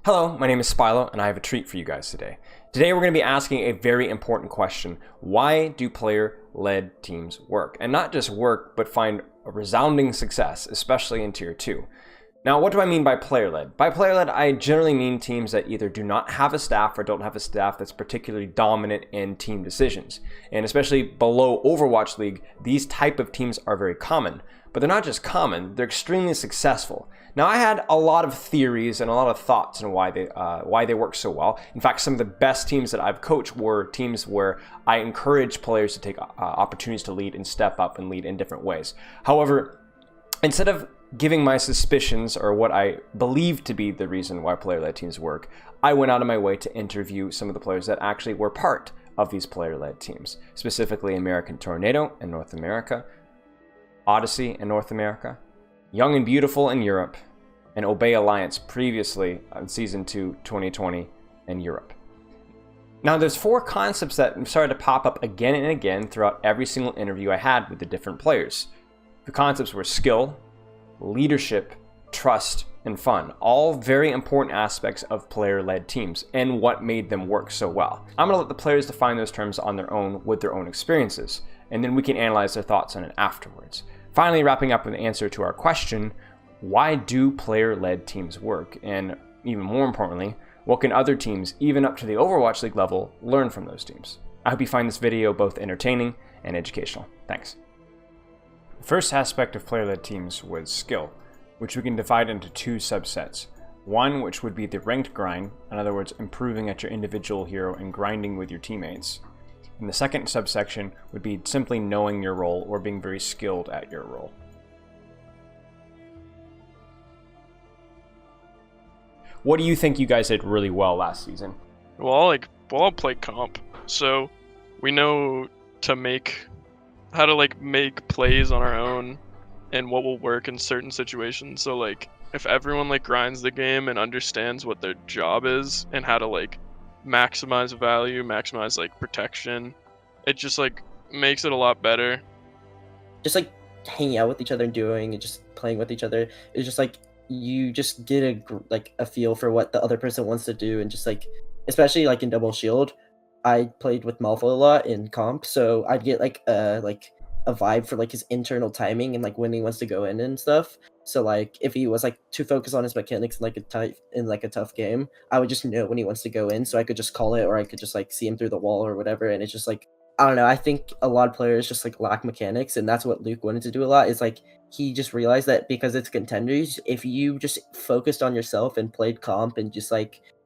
Hello, my name is Spilo, and I have a treat for you guys today. Today we're going to be asking a very important question. Why do player-led teams work? And not just work, but find a resounding success, especially in Tier 2. Now, what do I mean by player-led? By player-led, I generally mean teams that either do not have a staff or don't have a staff that's particularly dominant in team decisions. And especially below Overwatch League, these type of teams are very common. But they're not just common, they're extremely successful. Now, I had a lot of theories and a lot of thoughts on why they work so well. In fact, some of the best teams that I've coached were teams where I encourage players to take opportunities to lead and step up and lead in different ways. However, instead of giving my suspicions or what I believe to be the reason why player-led teams work, I went out of my way to interview some of the players that actually were part of these player-led teams, specifically American Tornado in North America, Odyssey in North America, Young and Beautiful in Europe, and Obey Alliance previously in Season 2 2020 in Europe. Now, there's four concepts that started to pop up again and again throughout every single interview I had with the different players. The concepts were skill, leadership, trust, and fun. All very important aspects of player-led teams and what made them work so well. I'm going to let the players define those terms on their own with their own experiences, and then we can analyze their thoughts on it afterwards. Finally, wrapping up with an answer to our question, why do player-led teams work? And even more importantly, what can other teams, even up to the Overwatch League level, learn from those teams? I hope you find this video both entertaining and educational. Thanks. The first aspect of player-led teams was skill, which we can divide into two subsets. One, which would be the ranked grind, in other words, improving at your individual hero and grinding with your teammates. And the second subsection would be simply knowing your role or being very skilled at your role. What do you think you guys did really well last season? Well, I'll play comp, so we know how to make plays on our own and what will work in certain situations. So if everyone grinds the game and understands what their job is and how to maximize value, maximize protection, it just makes it a lot better. Just hanging out with each other and doing and just playing with each other, it's just you just get a feel for what the other person wants to do, and just especially in Double Shield, I played with Malfoy a lot in comp, so I'd get a vibe for his internal timing and when he wants to go in and stuff. So if he was too focused on his mechanics in a tough game, I would just know when he wants to go in, so I could just call it, or I could just see him through the wall or whatever. And it's just I don't know, I think a lot of players just lack mechanics, and that's what Luke wanted to do a lot. Is he just realized that because it's Contenders, if you just focused on yourself and played comp and just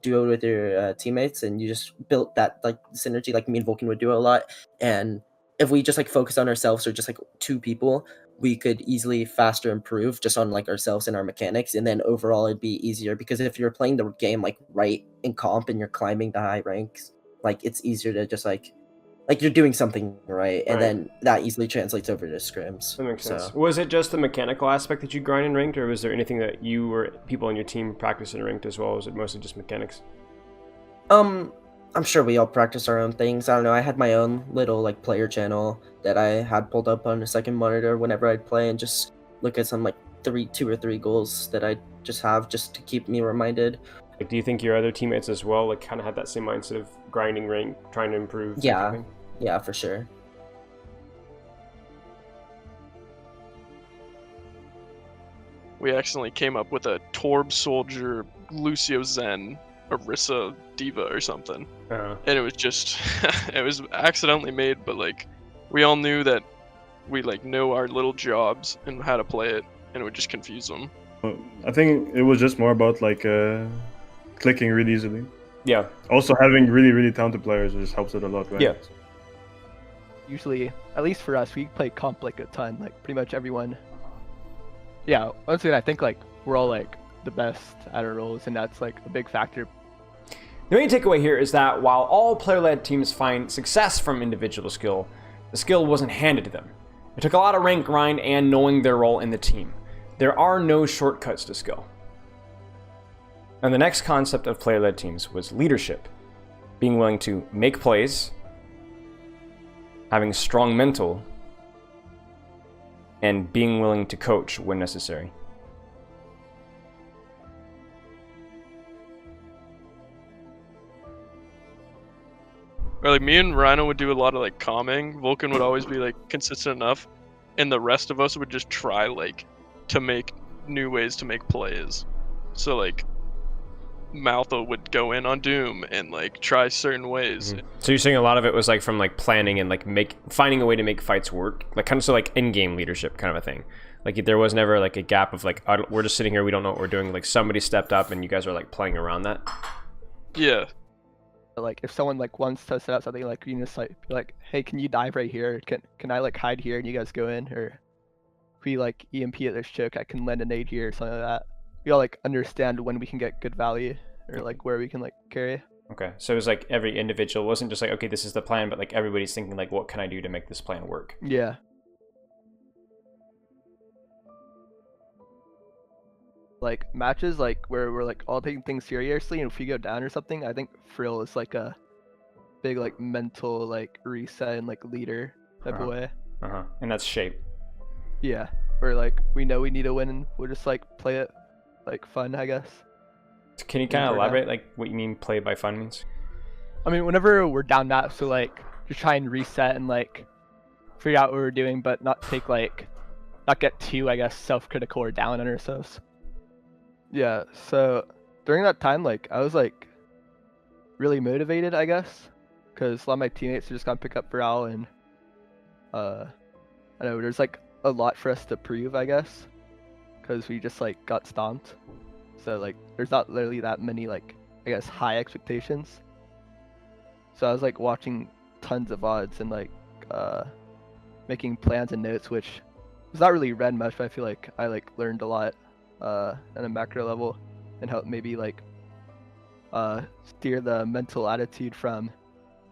do it with your teammates, and you just built that synergy, me and Vulcan would do a lot. And if we just focus on ourselves, or just two people, we could easily faster improve just on ourselves and our mechanics, and then overall it'd be easier, because if you're playing the game right in comp and you're climbing the high ranks, it's easier to just you're doing something right, and then that easily translates over to scrims. That makes sense. Was it just the mechanical aspect that you grind in ranked, or was there anything that you or people on your team practice in ranked as well? Or was it mostly just mechanics? I'm sure we all practice our own things. I don't know, I had my own little player channel that I had pulled up on a second monitor whenever I'd play, and just look at some 2 or 3 goals that I just have just to keep me reminded. Do you think your other teammates as well kind of had that same mindset of grinding rank, trying to improve? Yeah, for sure. We accidentally came up with a Torb Soldier, Lucio Zen, Orisa Diva or something. And it was just, it was accidentally made, but we all knew that we know our little jobs and how to play it, and it would just confuse them. I think it was just more about clicking really easily. Yeah. Also having really, really talented players just helps it a lot, right? Yeah. Usually, at least for us, we play comp a ton, pretty much everyone. Yeah, honestly, I think we're all the best at our roles, and that's a big factor. The main takeaway here is that while all player-led teams find success from individual skill, the skill wasn't handed to them. It took a lot of rank grind and knowing their role in the team. There are no shortcuts to skill. And the next concept of player-led teams was leadership. Being willing to make plays, having strong mental, and being willing to coach when necessary. Or like me and Rhyno would do a lot of like calming. Vulcan would always be like consistent enough, and the rest of us would just try like to make new ways to make plays. So like Maltha would go in on Doom and like try certain ways. So you're saying a lot of it was like from like planning and like finding a way to make fights work, like kind of so like in-game leadership kind of a thing. Like there was never like a gap of like we're just sitting here, we don't know what we're doing. Like somebody stepped up and you guys are like playing around that. Yeah. Like if someone like wants to set up something, like you just like be like, hey, can you dive right here? Can I like hide here and you guys go in? Or if we like EMP at this choke, I can lend a nade here or something like that. We all like understand when we can get good value or like where we can like carry. Okay, so it was like every individual wasn't just like, okay, this is the plan, but like everybody's thinking like, what can I do to make this plan work? Yeah. Like matches like where we're like all taking things seriously, and if we go down or something, I think Frill is like a big like mental like reset and like leader type of way. And that's shape. Yeah, where like we know we need to win and we'll just like play it like fun, I guess. Can you kind of elaborate like what you mean play by fun means? I mean, whenever we're down map, so like just try and reset and like figure out what we're doing, but not get too, I guess, self-critical or down on ourselves. Yeah, so during that time, like I was like really motivated, I guess, because a lot of my teammates are just gonna pick up Brow, and I know there's like a lot for us to prove, I guess, because we just like got stomped. So like there's not literally that many like, I guess, high expectations. So I was like watching tons of odds and like making plans and notes, which was not really read much, but I feel like I like learned a lot at a macro level and help maybe like steer the mental attitude from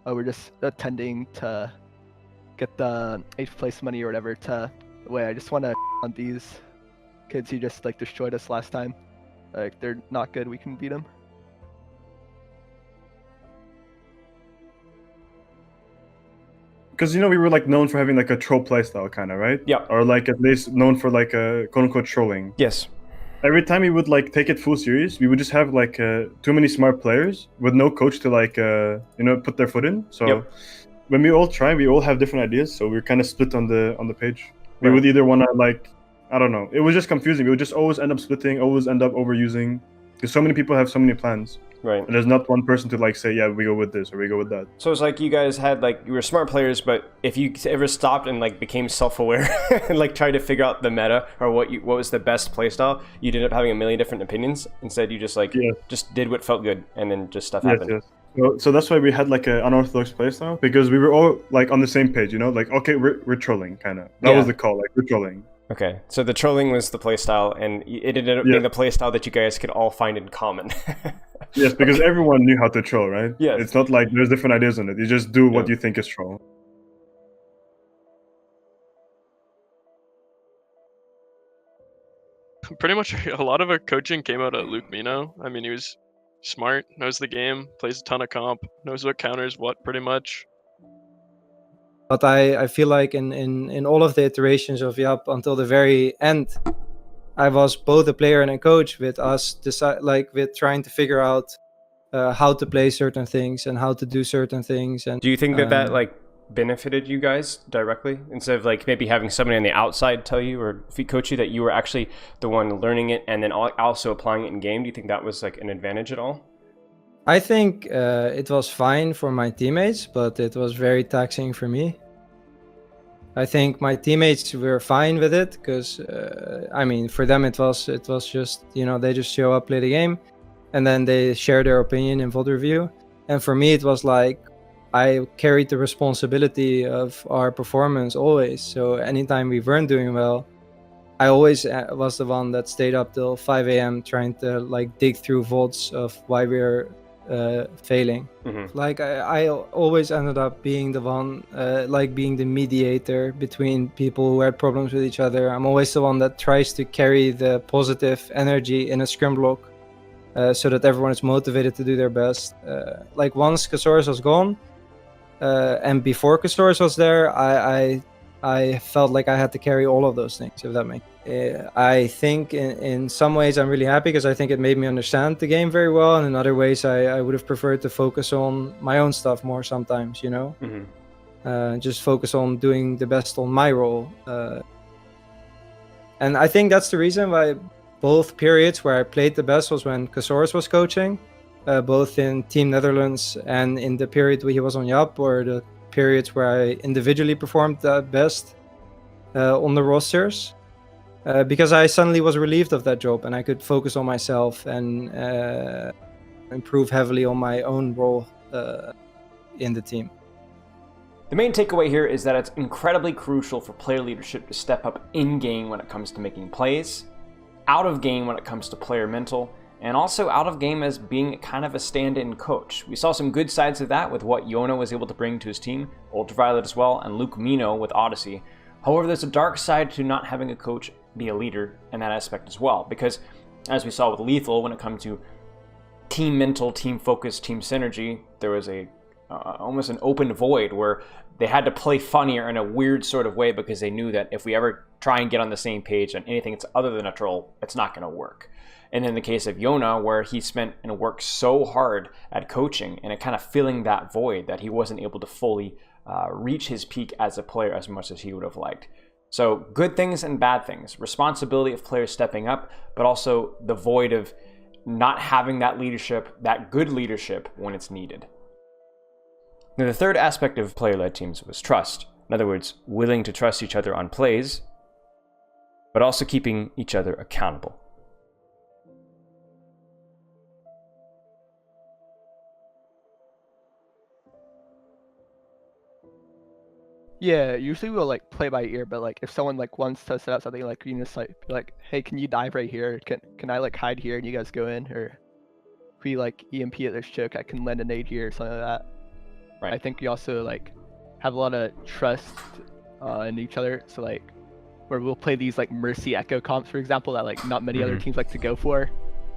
we're just attending to get the 8th place money or whatever to wait, I just want to on these kids who just like destroyed us last time. Like they're not good, we can beat them. Because you know we were like known for having like a troll playstyle, kind of, right? Yeah. Or like at least known for like a quote unquote trolling. Yes. Every time we would like take it full serious, we would just have like too many smart players with no coach to like put their foot in. So when we all try, we all have different ideas. So we're kind of split on the page. We would either want to like, I don't know. It was just confusing. We would just always end up splitting, always end up overusing, because so many people have so many plans. Right. And there's not one person to like say, yeah, we go with this or we go with that. So it's like you guys had like, you were smart players, but if you ever stopped and like became self-aware and like tried to figure out the meta or what was the best playstyle, you'd end up having a million different opinions. Instead, you just like just did what felt good, and then just stuff happened. Yes. So that's why we had like an unorthodox playstyle, because we were all like on the same page, like, okay, we're trolling, kind of. That was the call, like we're trolling. Okay, so the trolling was the playstyle, and it ended up being the playstyle that you guys could all find in common. Yes, because everyone knew how to troll, right? Yeah. It's not like there's different ideas on it. You just do what you think is troll. Pretty much a lot of our coaching came out of Luke Mino. I mean, he was smart, knows the game, plays a ton of comp, knows what counters what pretty much. But I feel like in all of the iterations of Yap until the very end, I was both a player and a coach with us with trying to figure out how to play certain things and how to do certain things. And do you think that like benefited you guys directly, instead of like maybe having somebody on the outside tell you or coach you, that you were actually the one learning it and then also applying it in game? Do you think that was like an advantage at all? I think it was fine for my teammates, but it was very taxing for me. I think my teammates were fine with it because, I mean, for them it was just, they just show up, play the game, and then they share their opinion in VOD review. And for me, it was like I carried the responsibility of our performance always. So anytime we weren't doing well, I always was the one that stayed up till 5 a.m. trying to like dig through VODs of why we were failing. Like I always ended up being the one being the mediator between people who had problems with each other. I'm always the one that tries to carry the positive energy in a scrim block so that everyone is motivated to do their best. Like once Kasaurus was gone and before Kasaurus was there, I I felt like I had to carry all of those things, if that makes I think in some ways I'm really happy because I think it made me understand the game very well, and in other ways I would have preferred to focus on my own stuff more sometimes, you know? Just focus on doing the best on my role. And I think that's the reason why both periods where I played the best was when Kasaurus was coaching, both in Team Netherlands and in the period where he was on Yap, or the periods where I individually performed the best on the rosters. Because I suddenly was relieved of that job and I could focus on myself and improve heavily on my own role in the team. The main takeaway here is that it's incredibly crucial for player leadership to step up in-game when it comes to making plays, out of game when it comes to player mental, and also out of game as being kind of a stand-in coach. We saw some good sides of that with what Jona was able to bring to his team, Ultraviolet as well, and Luke Mino with Odyssey. However, there's a dark side to not having a coach be a leader in that aspect as well, because as we saw with Lethal, when it comes to team mental, team focus, team synergy, there was a almost an open void where they had to play funnier in a weird sort of way because they knew that if we ever try and get on the same page on anything that's other than a troll, it's not going to work. And in the case of Jona, where he spent and worked so hard at coaching and it kind of filling that void that he wasn't able to fully reach his peak as a player as much as he would have liked. So good things and bad things, responsibility of players stepping up, but also the void of not having that leadership, that good leadership when it's needed. Now, the third aspect of player-led teams was trust. In other words, willing to trust each other on plays, but also keeping each other accountable. Yeah, usually we'll like play by ear, but like if someone like wants to set out something, like you just like be like, hey, can you dive right here? Can I like hide here and you guys go in? Or if we like EMP at this choke, I can lend a nade here or something like that. Right. I think we also like have a lot of trust in each other. So like where we'll play these like Mercy Echo comps, for example, that like not many other teams like to go for.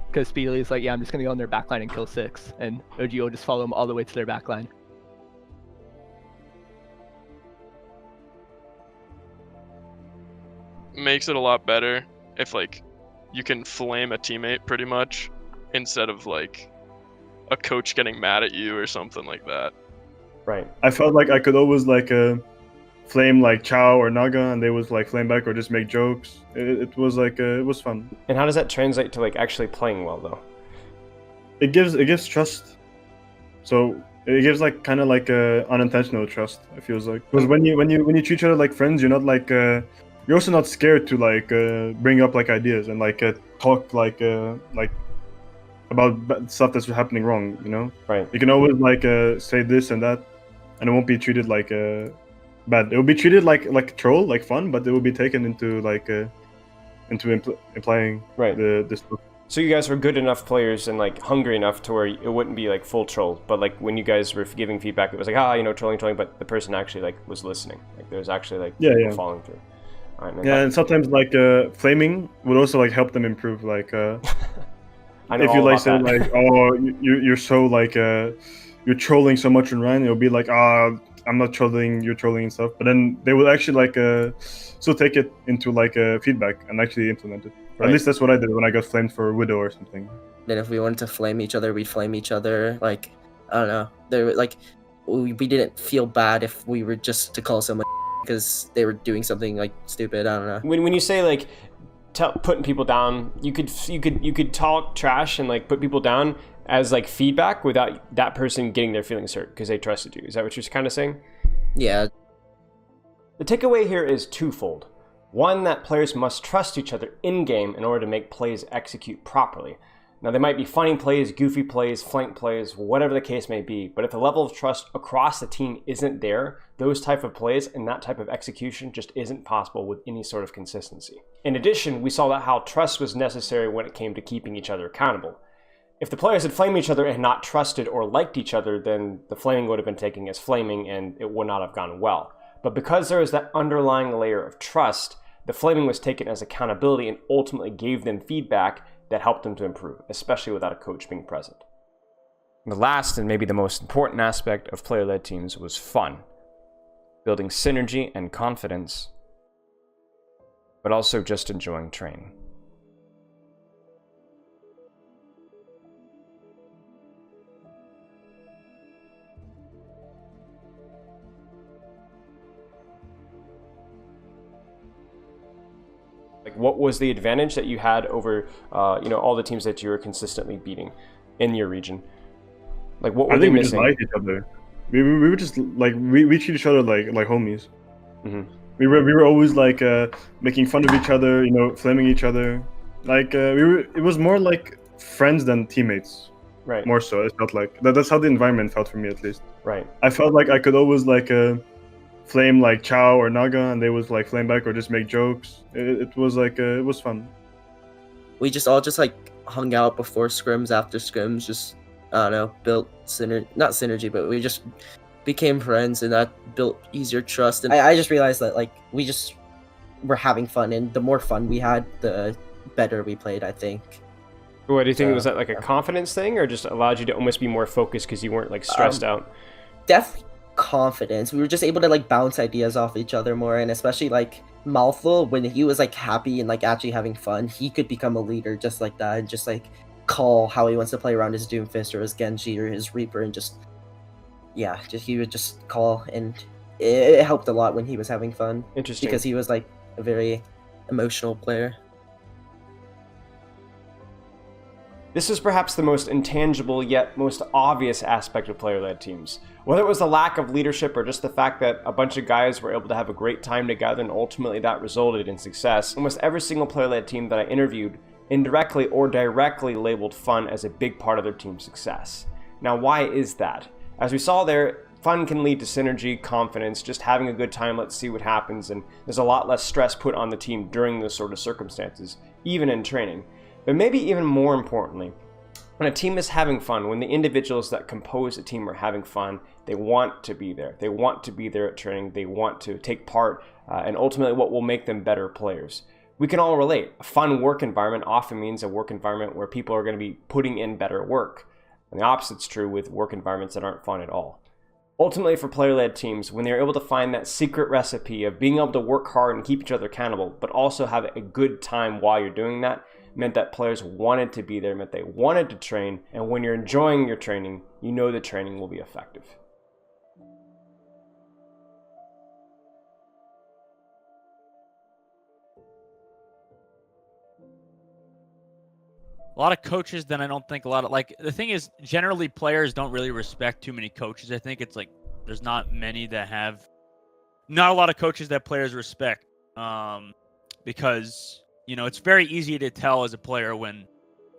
Because Spilo is like, yeah, I'm just gonna go on their backline and kill 6, and OG will just follow them all the way to their backline. Makes it a lot better if like you can flame a teammate pretty much instead of like a coach getting mad at you or something like that. Right. I felt like I could always like flame like Chow or Naga, and they would like flame back or just make jokes. It was like it was fun. And how does that translate to like actually playing well though? It gives trust. So it gives like kind of like unintentional trust. It feels like, because when you treat each other like friends, you're not like you're also not scared to like bring up like ideas and like talk like about stuff that's happening wrong. You know, Right. you can always like say this and that, and it won't be treated like bad. It will be treated like a troll, like fun, but it will be taken into like implying Right. this. So you guys were good enough players and like hungry enough to where it wouldn't be like full troll, but like when you guys were giving feedback, it was like trolling, but the person actually like was listening. Like there was actually like people following through. All right, Yeah, and sometimes like flaming would also like help them improve. Like I know if you all like about say that. like, oh, you're so like you're trolling so much in Rhyno, it'll be like, I'm not trolling, you're trolling and stuff. But then they will actually like still take it into like feedback and actually implement it. Right. At least that's what I did when I got flamed for Widow or something. Then if we wanted to flame each other, we'd flame each other. Like, I don't know. There, like, we didn't feel bad if we were just to call someone because they were doing something like stupid. I don't know. When you say like putting people down, you could talk trash and like put people down as like feedback without that person getting their feelings hurt because they trusted you. Is that what you're kind of saying? Yeah. The takeaway here is twofold. One, that players must trust each other in-game in order to make plays execute properly. Now, they might be funny plays, goofy plays, flank plays, whatever the case may be, but if the level of trust across the team isn't there, those type of plays and that type of execution just isn't possible with any sort of consistency. In addition, we saw that how trust was necessary when it came to keeping each other accountable. If the players had flamed each other and not trusted or liked each other, then the flaming would have been taken as flaming and it would not have gone well. But because there was that underlying layer of trust, the flaming was taken as accountability and ultimately gave them feedback that helped them to improve, especially without a coach being present. The last and maybe the most important aspect of player-led teams was fun. building synergy and confidence, but also just enjoying training? Like, what was the advantage that you had over, all the teams that you were consistently beating in your region? Like, what were they missing? I think we just liked each other. We were just like we treat each other like homies. Mm-hmm. We were always like making fun of each other, flaming each other. Like it was more like friends than teammates. Right. More so, it felt like that's how the environment felt for me, at least. Right. I felt like I could always like flame like Chow or Naga, and they was like flame back or just make jokes. It was like it was fun. We just all like hung out before scrims, after scrims, just I don't know, built not synergy, but we just became friends, and that built easier trust. And I just realized that like we just were having fun, and the more fun we had, the better we played, I think. What do you think? Was that like a confidence thing, or just allowed you to almost be more focused because you weren't like stressed out? Definitely confidence. We were just able to like bounce ideas off each other more, and especially like Malthul, when he was like happy and like actually having fun, he could become a leader just like that, and just like call how he wants to play around his Doomfist or his Genji or his Reaper, and he would just call, and it helped a lot when he was having fun. Interesting. Because he was like a very emotional player. This is perhaps the most intangible yet most obvious aspect of player-led teams. Whether it was the lack of leadership or just the fact that a bunch of guys were able to have a great time together and ultimately that resulted in success, almost every single player-led team that I interviewed indirectly or directly labeled fun as a big part of their team's success. Now, why is that? As we saw there, fun can lead to synergy, confidence, just having a good time, let's see what happens, and there's a lot less stress put on the team during those sort of circumstances, even in training. But maybe even more importantly, when a team is having fun, when the individuals that compose a team are having fun, they want to be there. They want to be there at training. They want to take part, and ultimately what will make them better players. We can all relate. A fun work environment often means a work environment where people are going to be putting in better work. And the opposite's true with work environments that aren't fun at all. Ultimately, for player-led teams, when they're able to find that secret recipe of being able to work hard and keep each other accountable, but also have a good time while you're doing that, meant that players wanted to be there, meant they wanted to train, and when you're enjoying your training, you know the training will be effective. A lot of coaches, then I don't think a lot of, like, the thing is, generally players don't really respect too many coaches. I think it's like there's not many that have, not a lot of coaches that players respect, because it's very easy to tell as a player when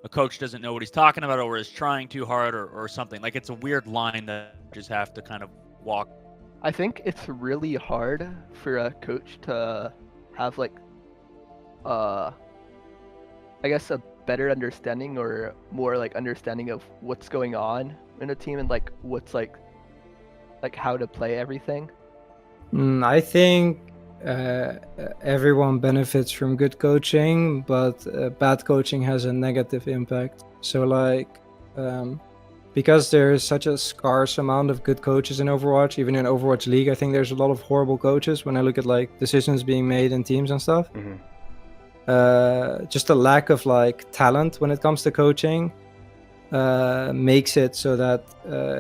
a coach doesn't know what he's talking about or is trying too hard or something. Like, it's a weird line that you just have to kind of walk. I think it's really hard for a coach to have like, I guess a better understanding or more like understanding of what's going on in a team and like what's like how to play everything. I think everyone benefits from good coaching, but bad coaching has a negative impact. So like because there's such a scarce amount of good coaches in Overwatch, even in Overwatch League, I think there's a lot of horrible coaches when I look at like decisions being made in teams and stuff. Mm-hmm. Just a lack of like talent when it comes to coaching makes it so that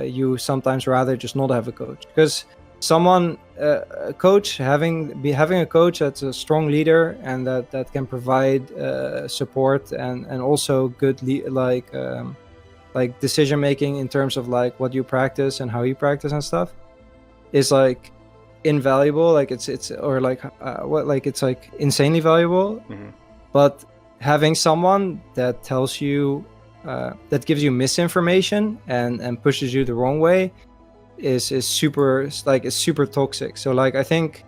you sometimes rather just not have a coach, because a coach having a coach that's a strong leader and that can provide support and also good like decision making in terms of like what you practice and how you practice and stuff is like invaluable. Like it's like insanely valuable. Mm-hmm. But having someone that tells you that gives you misinformation and pushes you the wrong way is super toxic. So like I think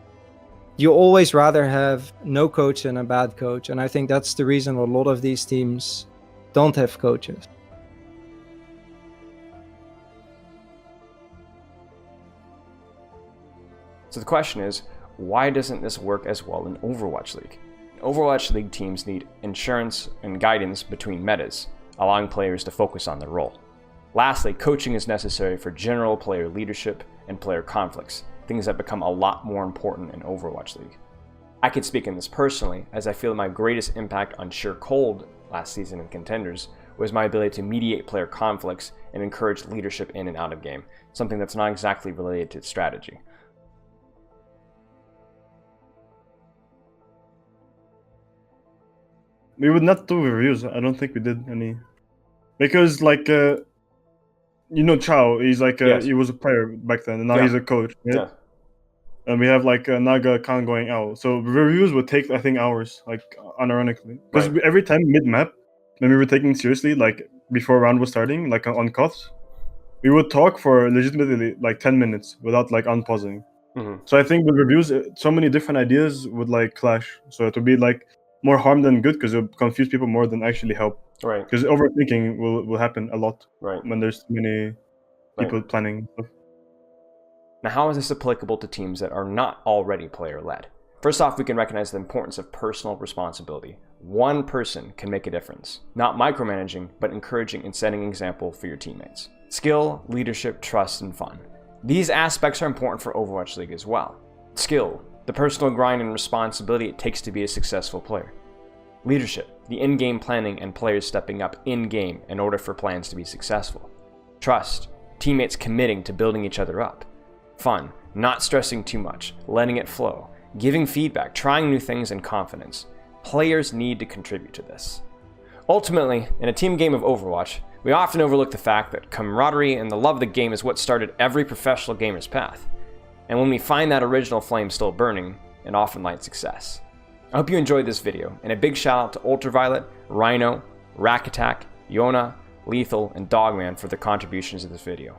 you always rather have no coach than a bad coach, and I think that's the reason a lot of these teams don't have coaches. So the question is, why doesn't this work as well in Overwatch League? Overwatch League teams need insurance and guidance between metas, allowing players to focus on their role. Lastly, coaching is necessary for general player leadership and player conflicts. things that become a lot more important in Overwatch League. I could speak in this personally, as I feel my greatest impact on Sure Cold last season in Contenders was my ability to mediate player conflicts and encourage leadership in and out of game, something that's not exactly related to strategy. We would not do reviews. I don't think we did any, because like Chow, he's like Yes. he was a player back then, and now Yeah. he's a coach. Right? Yeah. And we have like Naga Khan going out, so reviews would take I think hours, like unironically, because Right. every time mid map, when we were taking it seriously, like before round was starting, like on cuts, we would talk for legitimately like 10 minutes without like unpausing. Mhm. So I think with reviews, so many different ideas would like clash. So it would be like more harm than good, because it would confuse people more than actually help. Right, Because overthinking will happen a lot right. when there's too many people planning stuff. Now, how is this applicable to teams that are not already player-led? First off, we can recognize the importance of personal responsibility. One person can make a difference. Not micromanaging, but encouraging and setting an example for your teammates. Skill, leadership, trust, and fun. These aspects are important for Overwatch League as well. Skill, the personal grind and responsibility it takes to be a successful player. Leadership, the in-game planning and players stepping up in-game in order for plans to be successful. Trust, teammates committing to building each other up. Fun, not stressing too much, letting it flow, giving feedback, trying new things, and confidence. Players need to contribute to this. Ultimately, in a team game of Overwatch, we often overlook the fact that camaraderie and the love of the game is what started every professional gamer's path. And when we find that original flame still burning, it often lights success. I hope you enjoyed this video, and a big shout out to Ultraviolet, Rhyno, Rakattack, Jona, Lethal, and Dogman for their contributions to this video.